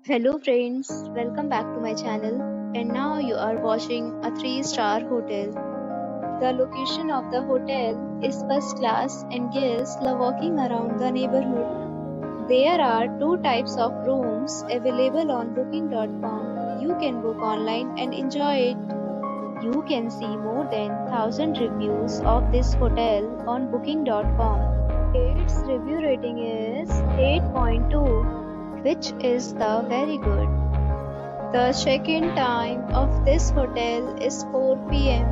Hello friends, welcome back to my channel, and now you are watching a 3-star hotel. The location of the hotel is first class and guests love walking around the neighborhood. There are two types of rooms available on booking.com. You can book online and enjoy it. You can see more than 1000 reviews of this hotel on booking.com. Its review rating is 8.2, which is the very good. The check-in time of this hotel is 4 p.m.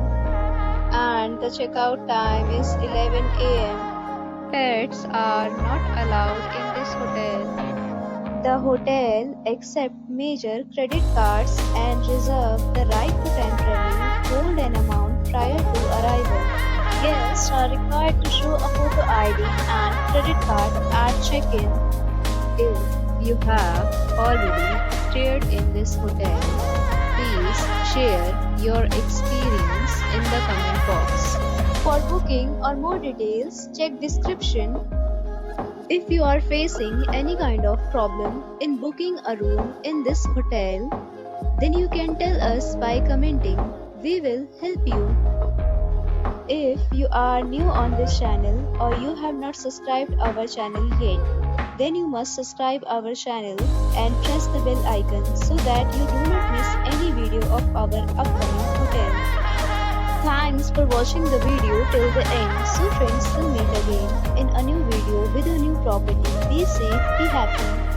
and the checkout time is 11 a.m. Pets are not allowed in this hotel. The hotel accepts major credit cards and reserves the right to temporarily hold an amount prior to arrival. Guests are required to show a photo ID and credit card at check-in. If you have already stayed in this hotel, please share your experience in the comment box. For booking or more details, check description. If you are facing any kind of problem in booking a room in this hotel, then you can tell us by commenting. We will help you. If you are new on this channel or you have not subscribed our channel yet, then you must subscribe our channel and press the bell icon so that you do not miss any video of our upcoming hotel. Thanks for watching the video till the end. So friends, will meet again in a new video with a new property. Be safe, be happy.